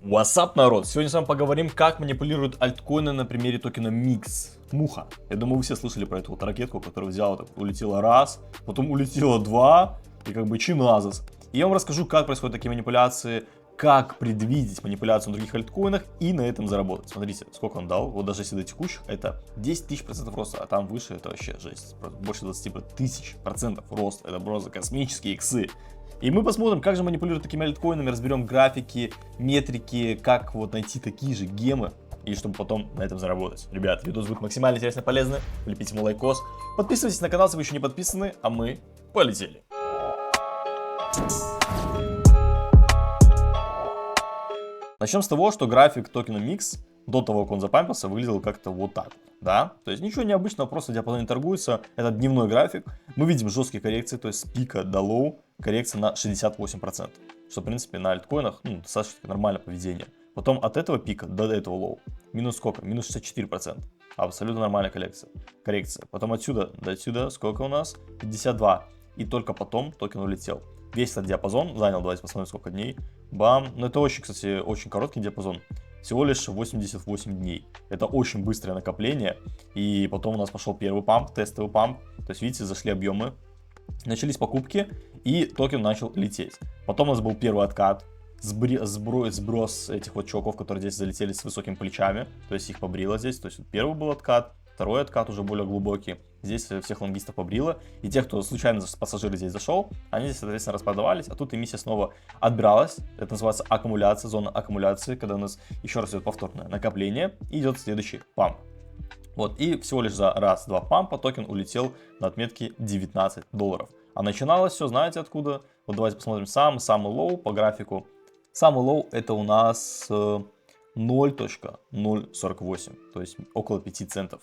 What's up, народ? Сегодня с вами поговорим, как манипулируют альткоины на примере токена MIX. Муха. Я думаю, вы все слышали про эту вот ракетку, которая взяла, так, улетела раз, потом улетела два, и как бы чиназас. И я вам расскажу, как происходят такие манипуляции, как предвидеть манипуляцию на других альткоинах и на этом заработать. Смотрите, сколько он дал. Вот даже если до текущих, это 10 тысяч процентов роста, а там выше это вообще жесть. Больше 20 тысяч процентов роста. Это просто космические иксы. И мы посмотрим, как же манипулировать такими альткоинами, разберем графики, метрики, как вот найти такие же гемы, и чтобы потом на этом заработать. Ребят, видос будет максимально интересно и полезно. Влепите ему лайкос, подписывайтесь на канал, если вы еще не подписаны, а мы полетели. Начнем с того, что график токена MIX до того, как он запампился, выглядел как-то вот так. Да? То есть ничего необычного, просто в диапазоне торгуется. Это дневной график. Мы видим жесткие коррекции, то есть с пика до лоу коррекция на 68%. Что, в принципе, на альткоинах достаточно нормальное поведение. Потом от этого пика до этого лоу. Минус сколько? Минус 64%. Абсолютно нормальная коррекция. Потом отсюда до отсюда сколько у нас? 52. И только потом токен улетел. Весь этот диапазон занял, давайте посмотрим, сколько дней. Бам. Ну, это очень, кстати, очень короткий диапазон. Всего лишь 88 дней. Это очень быстрое накопление. И потом у нас пошел первый памп, тестовый памп. То есть, видите, зашли объемы. Начались покупки, и токен начал лететь. Потом у нас был первый откат. Сброс этих вот чуваков, которые здесь залетели с высокими плечами. То есть, их побрило здесь. То есть, первый был откат. Второй откат уже более глубокий. Здесь всех лонгистов побрило. И тех, кто случайно пассажиры здесь зашел, они здесь, соответственно, распродавались. А тут эмиссия снова отбиралась. Это называется аккумуляция, зона аккумуляции, когда у нас еще раз идет повторное накопление. И идет следующий памп. Вот, и всего лишь за раз-два пампа токен улетел на отметке $19. А начиналось все, знаете откуда? Вот давайте посмотрим самый лоу по графику. Самый лоу это у нас 0.048, то есть около 5 центов.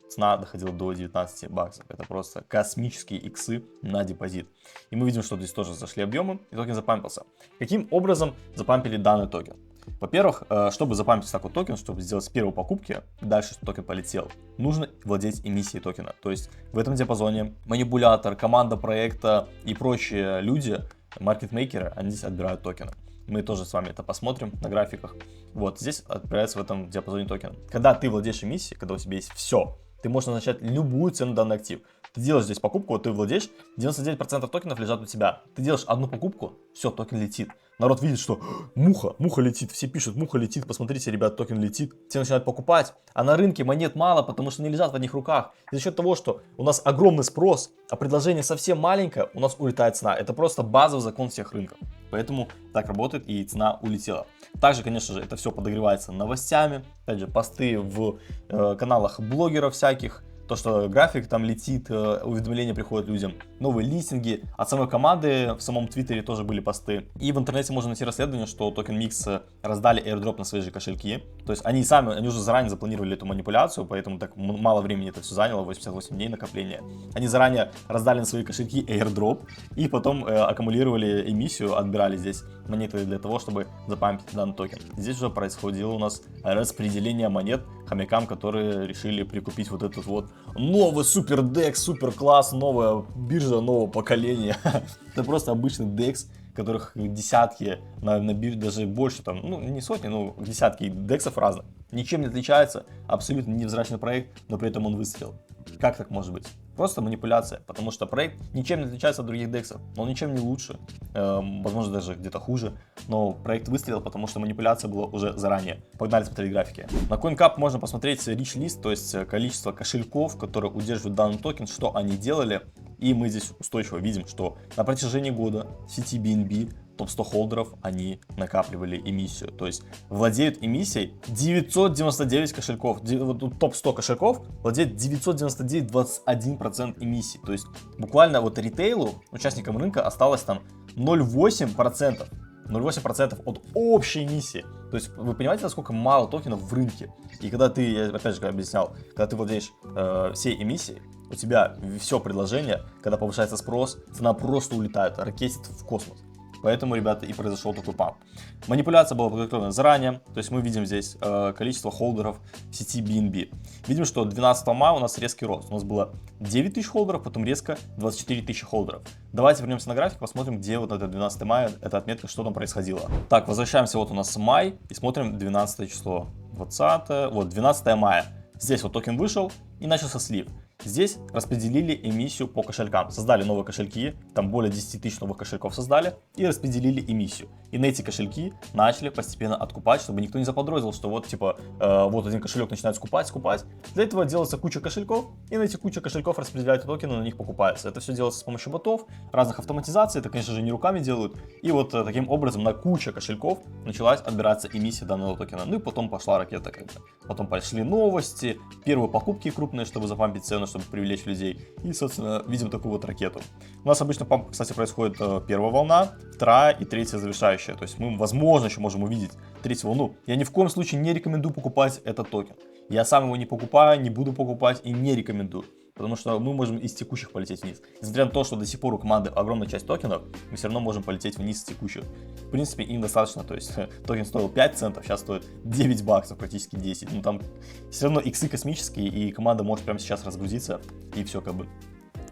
Цена доходила до 19 баксов. Это просто космические иксы на депозит. И мы видим, что здесь тоже зашли объемы, и токен запампился. Каким образом запампили данный токен? Во-первых, чтобы запампить такой токен, чтобы сделать с первой покупки, дальше что токен полетел, нужно владеть эмиссией токена. То есть в этом диапазоне манипулятор, команда проекта и прочие люди, маркетмейкеры, они здесь отбирают токены. Мы тоже с вами это посмотрим на графиках. Вот здесь отправляется в этом диапазоне токен. Когда ты владеешь эмиссией, когда у тебя есть все, ты можешь назначать любую цену данный актив. Ты делаешь здесь покупку, вот ты владеешь, 99% токенов лежат у тебя. Ты делаешь одну покупку, все, токен летит. Народ видит, что муха летит, все пишут, муха летит, посмотрите, ребят, токен летит. Все начинают покупать, а на рынке монет мало, потому что не лежат в одних руках. И за счет того, что у нас огромный спрос, а предложение совсем маленькое, у нас улетает цена. Это просто базовый закон всех рынков. Поэтому так работает, и цена улетела. Также, конечно же, это все подогревается новостями, опять же, посты в каналах блогеров всяких, то, что график там летит, уведомления приходят людям, новые листинги. От самой команды в самом твиттере тоже были посты. И в интернете можно найти расследование, что токен MIX раздали airdrop на свои же кошельки. То есть они уже заранее запланировали эту манипуляцию, поэтому так мало времени это все заняло, 88 дней накопления. Они заранее раздали на свои кошельки airdrop и потом аккумулировали эмиссию, отбирали здесь монеты для того, чтобы запампить данный токен. Здесь уже происходило у нас распределение монет хомякам, которые решили прикупить вот этот вот новый супер DEX, супер класс, новая биржа нового поколения. Это просто обычный DEX, которых десятки, на бирже даже больше, там, ну не сотни, но десятки дексов разных. Ничем не отличается, абсолютно невзрачный проект, но при этом он выстрелил. Как так может быть? Просто манипуляция, потому что проект ничем не отличается от других дексов, он ничем не лучше, возможно даже где-то хуже, но проект выстрелил, потому что манипуляция была уже заранее. Погнали смотреть графики. На CoinCap можно посмотреть rich list, то есть количество кошельков, которые удерживают данный токен, что они делали. И мы здесь устойчиво видим, что на протяжении года в сети BNB топ-100 холдеров, они накапливали эмиссию. То есть владеют эмиссией 999 кошельков. Топ-100 кошельков владеет 999, 21% эмиссии. То есть буквально вот ритейлу, участникам рынка, осталось там 0,8%. 0,8% от общей эмиссии. То есть вы понимаете, насколько мало токенов в рынке. И когда ты, я опять же объяснял, когда ты владеешь всей эмиссией, у тебя все предложение, когда повышается спрос, цена просто улетает, ракетит в космос. Поэтому, ребята, и произошел такой памп. Манипуляция была подготовлена заранее, то есть мы видим здесь количество холдеров в сети BNB. Видим, что 12 мая у нас резкий рост. У нас было 9 тысяч холдеров, потом резко 24 тысячи холдеров. Давайте вернемся на график, посмотрим, где вот это 12 мая, эта отметка, что там происходило. Так, возвращаемся, вот у нас май, и смотрим 12 число, 20, вот 12 мая. Здесь вот токен вышел и начался слив. Здесь распределили эмиссию по кошелькам, создали новые кошельки, там более 10 тысяч новых кошельков создали и распределили эмиссию. И на эти кошельки начали постепенно откупать, чтобы никто не заподозрил, что вот типа вот один кошелек начинает скупать. Для этого делается куча кошельков, и на эти куча кошельков распределяют токены, на них покупаются. Это все делается с помощью ботов, разных автоматизаций, это, конечно же, не руками делают. И вот таким образом на куче кошельков началась отбираться эмиссия данного токена. Ну и потом пошла ракета как бы. Потом пошли новости, первые покупки крупные, чтобы запампить цену, чтобы привлечь людей. И, собственно, видим такую вот ракету. У нас обычно памп, кстати, происходит первая волна, вторая и третья завершающая. То есть мы, возможно, еще можем увидеть третью волну. Я ни в коем случае не рекомендую покупать этот токен. Я сам его не покупаю, не буду покупать и не рекомендую. Потому что мы можем из текущих полететь вниз. Несмотря на то, что до сих пор у команды огромная часть токенов, мы все равно можем полететь вниз с текущих. В принципе, им достаточно, то есть токен стоил 5 центов, сейчас стоит 9 баксов, практически 10. Ну там все равно иксы космические, и команда может прямо сейчас разгрузиться, и все как бы.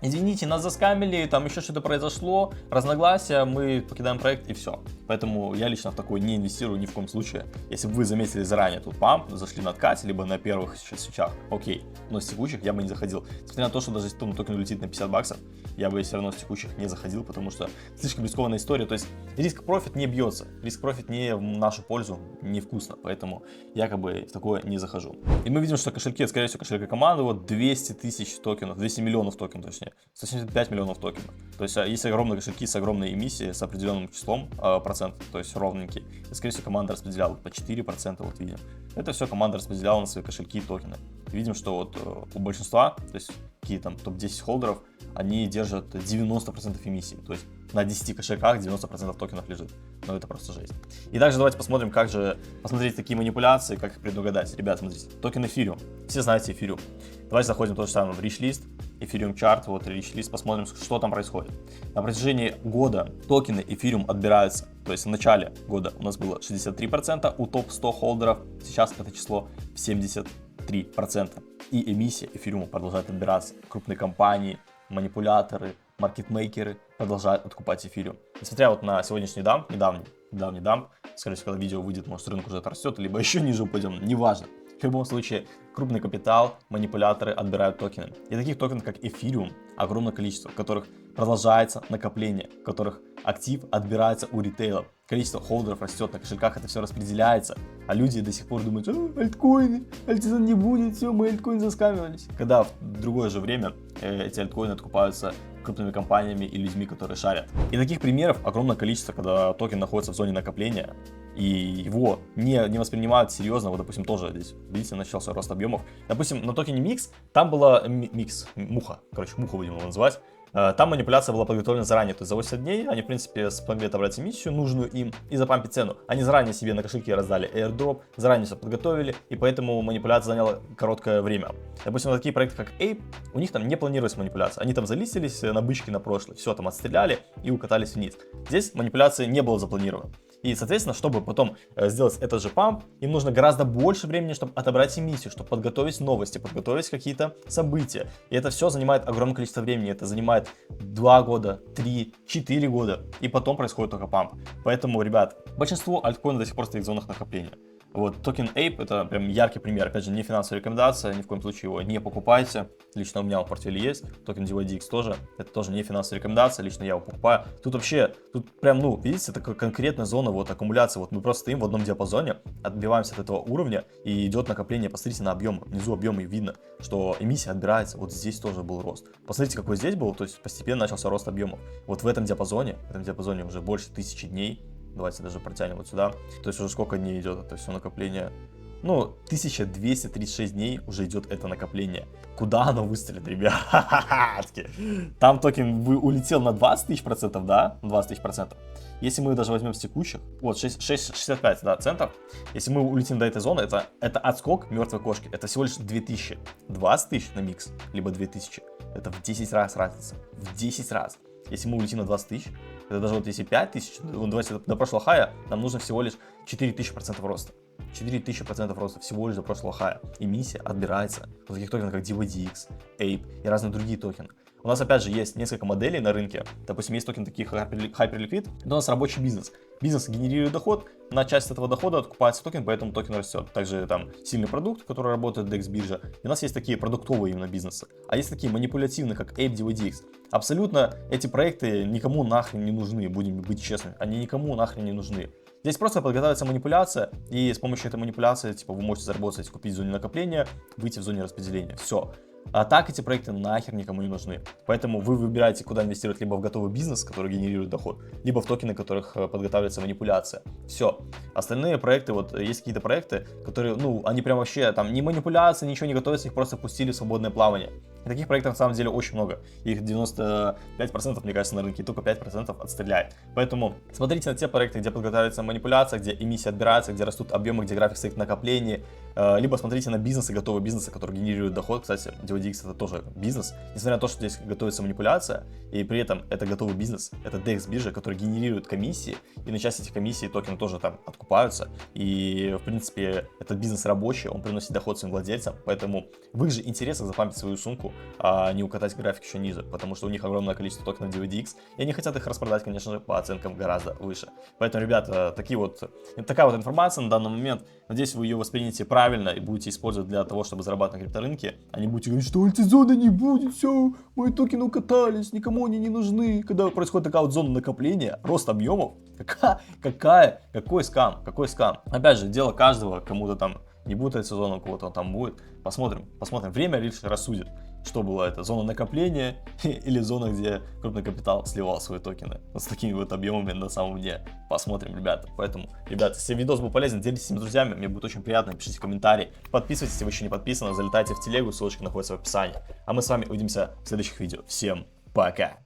Извините, нас заскамили, там еще что-то произошло, разногласия, мы покидаем проект и все. Поэтому я лично в такой не инвестирую ни в коем случае. Если бы вы заметили заранее тут памп, зашли на откате, либо на первых свечах, окей. Но с текущих я бы не заходил. Несмотря на то, что даже если токен улетит на 50 баксов, я бы все равно с текущих не заходил, потому что слишком рискованная история. То есть риск-профит не бьется, риск-профит не в нашу пользу, невкусно. Поэтому я как бы в такое не захожу. И мы видим, что кошельки, скорее всего, кошелька команды, вот 200 тысяч токенов, 200 миллионов токенов, точнее. 175 миллионов токенов. То есть, есть огромные кошельки с огромной эмиссией, с определенным числом процентов, то есть ровненькие. И, скорее всего, команда распределяла по 4%, вот видим. Это все команда распределяла на свои кошельки и токены. И видим, что вот у большинства, то есть, какие там топ-10 холдеров, они держат 90% эмиссии. То есть, на 10 кошельках 90% токенов лежит. Но это просто жесть. И также давайте посмотрим, как же посмотреть такие манипуляции, как их предугадать. Ребят, смотрите, токен эфириум. Все знаете эфириум. Давайте заходим то же самое в Rich Ethereum чарт, вот Rich List, посмотрим, что там происходит. На протяжении года токены Ethereum отбираются. То есть в начале года у нас было 63% у топ-100 холдеров, сейчас это число 73%. И эмиссия Ethereum продолжает отбираться. Крупные компании, манипуляторы, маркетмейкеры продолжают откупать эфириум. Несмотря вот на сегодняшний недавний дамп, скорее всего, когда видео выйдет, может рынок уже отрастет, либо еще ниже упадем, неважно. В любом случае, крупный капитал, манипуляторы отбирают токены. И таких токенов, как эфириум, огромное количество, в которых продолжается накопление, в которых актив отбирается у ритейла. Количество холдеров растет, на кошельках это все распределяется, а люди до сих пор думают, альткоины, альтизон не будет, все, мы альткоин заскамивались. Когда в другое же время эти альткоины откупаются крупными компаниями и людьми, которые шарят. И таких примеров огромное количество, когда токен находится в зоне накопления, и его не воспринимают серьезно. Вот, допустим, тоже здесь, видите, начался рост объемов. Допустим, на токене Mix, там была муха будем его называть. Там манипуляция была подготовлена заранее, то есть за 80 дней они, в принципе, смогли отобрать эмиссию, нужную им, и запампить цену. Они заранее себе на кошельке раздали airdrop, заранее все подготовили, и поэтому манипуляция заняла короткое время. Допустим, такие проекты, как Ape, у них там не планировалась манипуляция. Они там залистились на бычки на прошлый, все там отстреляли и укатались вниз. Здесь манипуляции не было запланировано. И, соответственно, чтобы потом сделать этот же памп, им нужно гораздо больше времени, чтобы отобрать эмиссию, чтобы подготовить новости, подготовить какие-то события. И это все занимает огромное количество времени. Это занимает 2 года, 3, 4 года. И потом происходит только памп. Поэтому, ребят, большинство альткоинов до сих пор стоит в зонах накопления. Вот, токен Ape это прям яркий пример. Опять же, не финансовая рекомендация, ни в коем случае его не покупайте. Лично у меня в портфеле есть. Токен DYDX тоже. Это тоже не финансовая рекомендация, лично я его покупаю. Тут вообще, тут прям, ну, видите, такая конкретная зона вот аккумуляции. Вот мы просто стоим в одном диапазоне, отбиваемся от этого уровня и идет накопление. Посмотрите на объем. Внизу объемы видно, что эмиссия отбирается. Вот здесь тоже был рост. Посмотрите, какой здесь был, то есть постепенно начался рост объемов. Вот в этом диапазоне уже больше 1000 дней. Давайте даже протянем вот сюда. То есть уже сколько дней идет это все накопление? Ну, 1236 дней уже идет это накопление. Куда оно выстрелит, ребятки? Там токен улетел на 20 тысяч процентов, да? 20 тысяч процентов. Если мы даже возьмем с текущих, вот 65, да, центов. Если мы улетим до этой зоны, это отскок мертвой кошки. Это всего лишь 2000. 20 тысяч на микс, либо 2000. Это в 10 раз разница. В 10 раз. Если мы улетим на 20 тысяч, Это даже вот если 5000, давайте до прошлого хая, нам нужно всего лишь 4000% роста. 4000% роста всего лишь до прошлого хая. Эмиссия отбирается у таких токенов, как DYDX, Ape и разные другие токены. У нас, опять же, есть несколько моделей на рынке. Допустим, есть токен таких Hyperliquid. Это у нас рабочий бизнес. Бизнес генерирует доход, на часть этого дохода откупается токен, поэтому токен растет. Также там сильный продукт, который работает DEX биржа. И у нас есть такие продуктовые именно бизнесы. А есть такие манипулятивные, как Ape, DYDX. Абсолютно эти проекты никому нахрен не нужны, будем быть честными. Они никому нахрен не нужны. Здесь просто подготавливается манипуляция, и с помощью этой манипуляции, типа, вы можете заработать, купить в зоне накопления, выйти в зоне распределения. Все. А так эти проекты нахер никому не нужны. Поэтому вы выбираете, куда инвестировать, либо в готовый бизнес, который генерирует доход, либо в токены, в которых подготавливается манипуляция. Все. Остальные проекты, вот есть какие-то проекты, которые, ну, они прям вообще, там, ни манипуляции, ничего не готовятся, их просто пустили в свободное плавание. И таких проектов на самом деле очень много. Их 95%, мне кажется, на рынке, и только 5% отстреляет. Поэтому смотрите на те проекты, где подготавливается манипуляция, где эмиссия отбирается, где растут объемы, где график стоит накопления. Либо смотрите на бизнесы, готовые бизнесы, которые генерируют доход. Кстати, DYDX это тоже бизнес. Несмотря на то, что здесь готовится манипуляция, и при этом это готовый бизнес, это DEX биржа, который генерирует комиссии, и на часть этих комиссий токены тоже там откупаются. И, в принципе, этот бизнес рабочий, он приносит доход своим владельцам, поэтому в их же интересах запампить свою сумку, а не укатать график еще ниже, потому что у них огромное количество токенов DYDX, и они хотят их распродать, конечно же, по оценкам гораздо выше. Поэтому, ребята, такая вот информация на данный момент. Надеюсь, вы ее воспримете правильно и будете использовать для того, чтобы зарабатывать на крипторынке, а не будете говорить, что альтзона не будет, все, мои токены укатались, никому они не нужны. Когда происходит такая вот зона накопления, рост объемов, какой скам. Опять же, дело каждого, кому-то там не будет эта зона, у кого-то там будет. Посмотрим, время лишь рассудит, что было это, зона накопления или зона, где крупный капитал сливал свои токены. Вот с такими вот объемами на самом дне. Посмотрим, ребята. Поэтому, ребята, если видос был полезен, делитесь с ним с друзьями, мне будет очень приятно, пишите комментарии. Подписывайтесь, если вы еще не подписаны, залетайте в телегу, ссылочка находится в описании. А мы с вами увидимся в следующих видео. Всем пока!